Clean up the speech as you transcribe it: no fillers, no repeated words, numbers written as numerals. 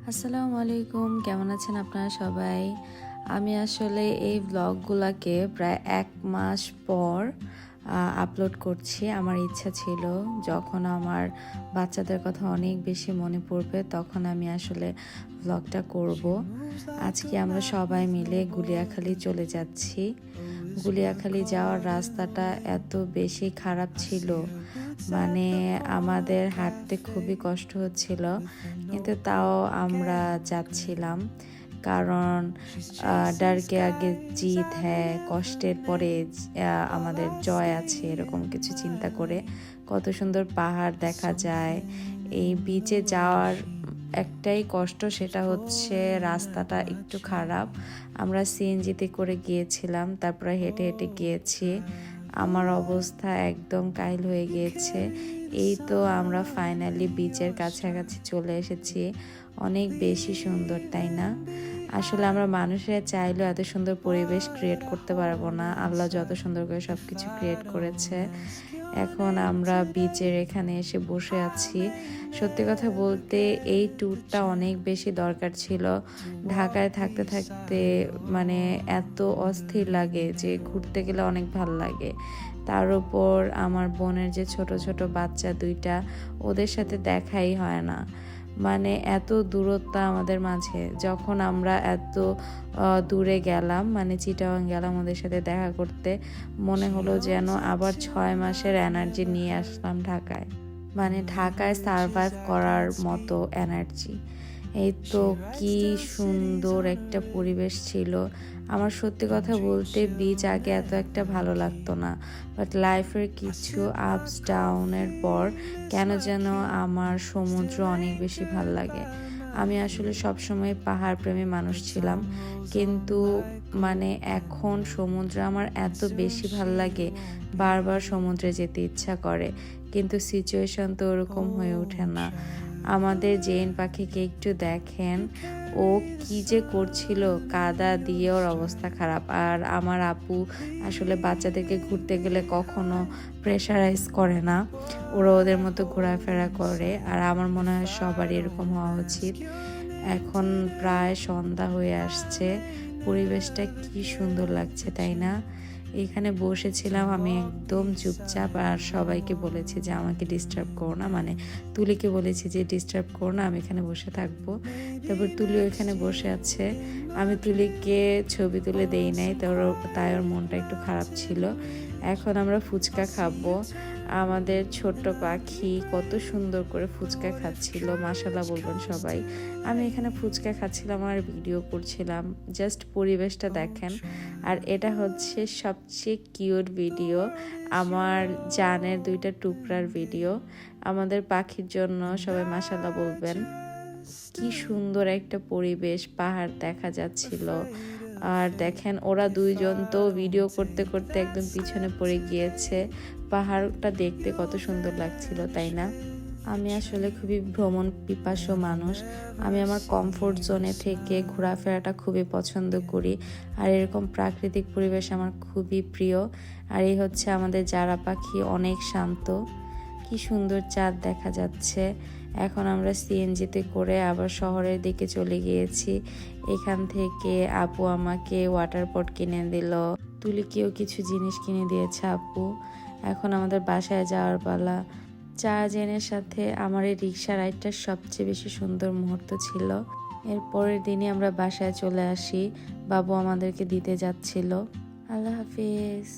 আসসালামু আলাইকুম, কেমন আছেন আপনারা সবাই? আমি আসলে এই ব্লগগুলোকে প্রায় 1 মাস পর আপলোড করছি। আমার ইচ্ছা ছিল যখন আমার বাচ্চাদের কথা অনেক বেশি মনে পড়বে তখন আমি আসলে ব্লগটা করব। আজকে আমরা সবাই মিলে গুলিয়াখালী চলে যাচ্ছি। গুলিয়াখালী যাওয়ার রাস্তাটা এত বেশি খারাপ ছিল, মানে আমাদের হাঁটতে খুবই কষ্ট হচ্ছিল, কিন্তু তাও আমরা যাচ্ছিলাম। কারণ ডারকে আগে জিত, হ্যাঁ কষ্টের পরে আমাদের জয় আছে, এরকম কিছু চিন্তা করে কত সুন্দর পাহাড় দেখা যায়। এই বিচে যাওয়ার একটাই কষ্ট, সেটা হচ্ছে রাস্তাটা একটু খারাপ। আমরা সিএনজিতে করে গিয়েছিলাম, তারপরে হেঁটে হেঁটে গিয়েছি। আমার অবস্থা একদম কাহিল হয়ে গিয়েছে। এই তো আমরা ফাইনালি বিচের কাছাকাছি চলে এসেছি। অনেক বেশি সুন্দর, তাই না? আসলে আমরা মানুষেরা চাইলেও এত সুন্দর পরিবেশ ক্রিয়েট করতে পারবো না। আল্লাহ যত সুন্দর করে সব কিছু ক্রিয়েট করেছে। এখন আমরা বিচের এখানে এসে বসে আছি। সত্যি কথা বলতে এই ট্যুরটা অনেক বেশি দরকার ছিল। ঢাকায় থাকতে থাকতে মানে এত অস্থির লাগে যে ঘুরতে গেলে অনেক ভালো লাগে। তার উপর আমার বোনের যে ছোট ছোট বাচ্চা দুইটা, ওদের সাথে দেখাই হয় না। মানে এত দূরত্ব আমাদের মাঝে। যখন আমরা এত দূরে গেলাম, মানে চিটাগাং গেলাম ওদের সাথে দেখা করতে, মনে হলো যেন আবার 6 মাসের এনার্জি নিয়ে আসলাম ঢাকায়। মানে ঢাকায় সারভাইভ করার মতো এনার্জি। এই তো কি সুন্দর একটা পরিবেশ ছিল। আমার সত্যি কথা বলতে বিচ আগে এত একটা ভালো লাগতো না, বাট লাইফের কিছু আপস ডাউনের পর কেন যেন আমার সমুদ্র অনেক বেশি ভালো লাগে। আমি আসলে সবসময় পাহাড় প্রেমী মানুষ ছিলাম, কিন্তু মানে এখন সমুদ্র আমার এত বেশি ভালো লাগে, বারবার সমুদ্রে যেতে ইচ্ছা করে, কিন্তু সিচুয়েশন তো ওরকম হয়ে ওঠে না। আমাদের জেন পাখিকে একটু দেখেন, ও কি যে করছিল, কাদা দিয়ে ওর অবস্থা খারাপ। আর আমার আপু আসলে বাচ্চাদেরকে ঘুরতে গেলে কখনো প্রেশারাইজ করে না, ওরা ওদের মতো ঘোরাফেরা করে। আর আমার মনে হয় সবারই এরকম হওয়া উচিত। এখন প্রায় সন্ধ্যা হয়ে আসছে, পরিবেশটা কি সুন্দর লাগছে, তাই না? এখানে বসেছিলাম আমি একদম চুপচাপ, আর সবাইকে বলেছি যে আমাকে ডিস্টার্ব করো না, মানে তুলিকে বলেছি যে ডিস্টার্ব করো না, আমি এখানে বসে থাকবো। তারপর তুলিও এখানে বসে আছে। আমি তুলিকে ছবি তুলে দেই নাই, তাই ওর মনটা একটু খারাপ ছিল। এখন আমরা ফুচকা খাবো। আমাদের ছোট্ট পাখি কত সুন্দর করে ফুচকা খাচ্ছিল, মাশাআল্লাহ বলবেন সবাই। আমি এখানে ফুচকা খাচ্ছিলাম আর ভিডিও করছিলাম, জাস্ট পরিবেশটা দেখেন। আর এটা হচ্ছে সবচেয়ে কিউট ভিডিও, আমার জানের 2টা টুকরার ভিডিও। আমাদের পাখির জন্য সবাই মাশাআল্লাহ বলবেন। কি সুন্দর একটা পরিবেশ, পাহাড় দেখা যাচ্ছিল। আর দেখেন ওরা দুইজন তো ভিডিও করতে করতে একদম পিছনে পড়ে গিয়েছে। পাহাড়টা দেখতে কত সুন্দর লাগছিল, তাই না? আমি আসলে খুবই ভ্রমণ পিপাসু মানুষ। আমি আমার কমফোর্ট জোনে থেকে ঘোরাফেরাটা খুবই পছন্দ করি, আর এরকম প্রাকৃতিক পরিবেশ আমার খুবই প্রিয়। আর এই হচ্ছে আমাদের জারা পাখি, অনেক শান্ত। কি সুন্দর চাঁদ দেখা যাচ্ছে। এখন আমরা সিএনজিতে করে আবার শহরের দিকে চলে গিয়েছি। এখান থেকে আপু আমাকে ওয়াটার পট কিনে দিল, তুলিকেও কিছু জিনিস কিনে দিয়েছে আপু। এখন আমাদের বাসায় যাওয়ার পালা। জেনের সাথে আমার এই রিক্সা রাইডটা সবচেয়ে বেশি সুন্দর মুহূর্ত ছিল। এর পরের দিনই আমরা বাসায় চলে আসি, বাবু আমাদেরকে দিতে যাচ্ছিল। আল্লাহ হাফিজ।